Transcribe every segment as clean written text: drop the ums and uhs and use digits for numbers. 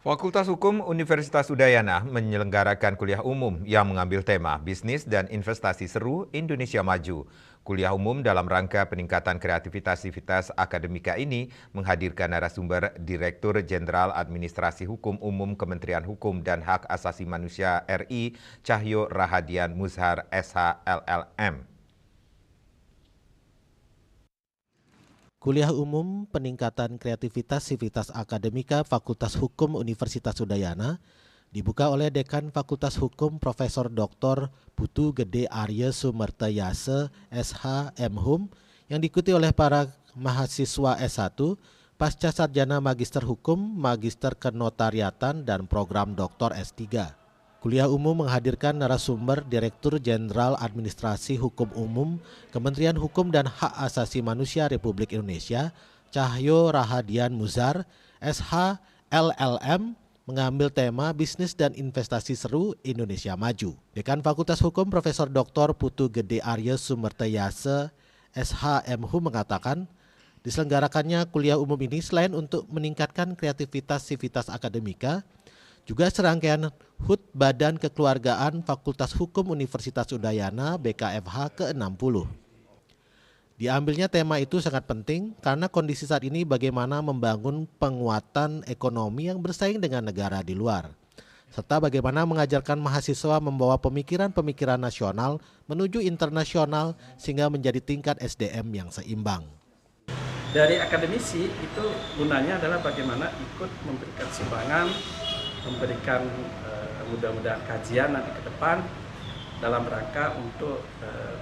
Fakultas Hukum Universitas Udayana menyelenggarakan kuliah umum yang mengambil tema Bisnis dan Investasi Seru Indonesia Maju. Kuliah umum dalam rangka peningkatan kreativitas akademika ini menghadirkan narasumber Direktur Jenderal Administrasi Hukum Umum Kementerian Hukum dan Hak Asasi Manusia RI, Cahyo Rahadian Muzhar SH LLM. Kuliah Umum Peningkatan Kreativitas Akademika Fakultas Hukum Universitas Udayana dibuka oleh Dekan Fakultas Hukum Profesor Dr. Putu Gede Arya Sumertayase SH M.Hum yang diikuti oleh para mahasiswa S1, pasca sarjana Magister Hukum, Magister Kenotariatan, dan program Doktor S3. Kuliah umum menghadirkan narasumber Direktur Jenderal Administrasi Hukum Umum Kementerian Hukum dan Hak Asasi Manusia Republik Indonesia, Cahyo Rahadian Muzhar, SH LLM, mengambil tema Bisnis dan Investasi Seru Indonesia Maju. Dekan Fakultas Hukum Profesor Dr. Putu Gede Arya Sumertayase SH M.Hum mengatakan, diselenggarakannya kuliah umum ini selain untuk meningkatkan kreativitas akademika, juga serangkaian HUT Badan Kekeluargaan Fakultas Hukum Universitas Udayana BKFH ke-60. Diambilnya tema itu sangat penting karena kondisi saat ini bagaimana membangun penguatan ekonomi yang bersaing dengan negara di luar, serta bagaimana mengajarkan mahasiswa membawa pemikiran-pemikiran nasional menuju internasional sehingga menjadi tingkat SDM yang seimbang. Dari akademisi itu gunanya adalah bagaimana ikut memberikan sumbangan, memberikan mudah-mudahan kajian nanti ke depan dalam rangka untuk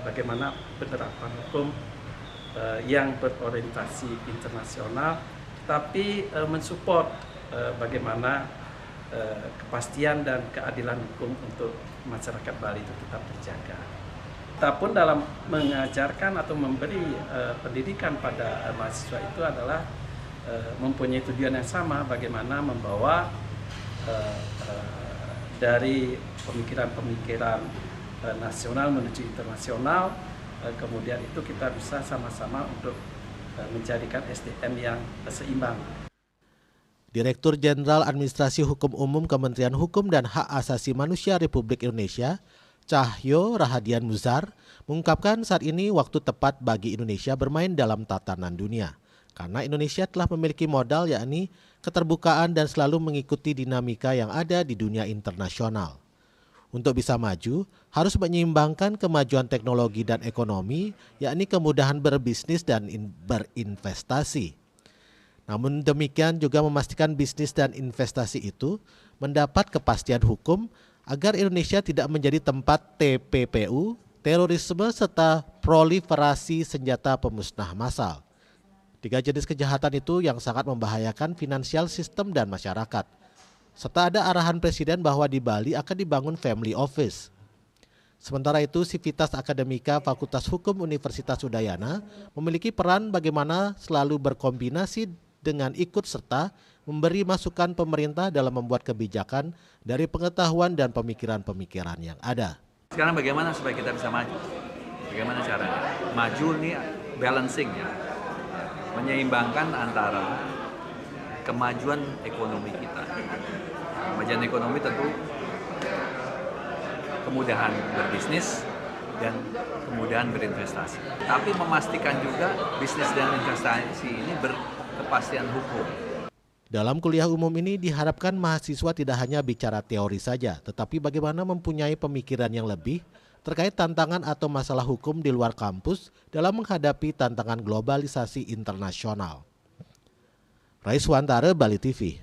bagaimana penerapan hukum yang berorientasi internasional, tapi mensupport bagaimana kepastian dan keadilan hukum untuk masyarakat Bali itu tetap terjaga. Kita pun dalam mengajarkan atau memberi pendidikan pada mahasiswa itu adalah mempunyai tujuan yang sama, bagaimana membawa dari pemikiran-pemikiran nasional menuju internasional, kemudian itu kita bisa sama-sama untuk menjadikan SDM yang seimbang. Direktur Jenderal Administrasi Hukum Umum Kementerian Hukum dan Hak Asasi Manusia Republik Indonesia, Cahyo Rahadian Muzhar, mengungkapkan saat ini waktu tepat bagi Indonesia bermain dalam tatanan dunia. Karena Indonesia telah memiliki modal yakni keterbukaan dan selalu mengikuti dinamika yang ada di dunia internasional. Untuk bisa maju, harus menyeimbangkan kemajuan teknologi dan ekonomi, yakni kemudahan berbisnis dan berinvestasi. Namun demikian juga memastikan bisnis dan investasi itu mendapat kepastian hukum agar Indonesia tidak menjadi tempat TPPU, terorisme, serta proliferasi senjata pemusnah massal. 3 jenis kejahatan itu yang sangat membahayakan finansial sistem dan masyarakat. Serta ada arahan Presiden bahwa di Bali akan dibangun family office. Sementara itu, Sivitas Akademika Fakultas Hukum Universitas Udayana memiliki peran bagaimana selalu berkombinasi dengan ikut serta memberi masukan pemerintah dalam membuat kebijakan dari pengetahuan dan pemikiran-pemikiran yang ada. Sekarang bagaimana supaya kita bisa maju? Bagaimana caranya? Maju ini balancing ya. Menyeimbangkan antara kemajuan ekonomi kita. Kemajuan ekonomi tentu kemudahan berbisnis dan kemudahan berinvestasi. Tapi memastikan juga bisnis dan investasi ini berkepastian hukum. Dalam kuliah umum ini diharapkan mahasiswa tidak hanya bicara teori saja, tetapi bagaimana mempunyai pemikiran yang lebih terkait tantangan atau masalah hukum di luar kampus dalam menghadapi tantangan globalisasi internasional. Raiswantara, Bali TV.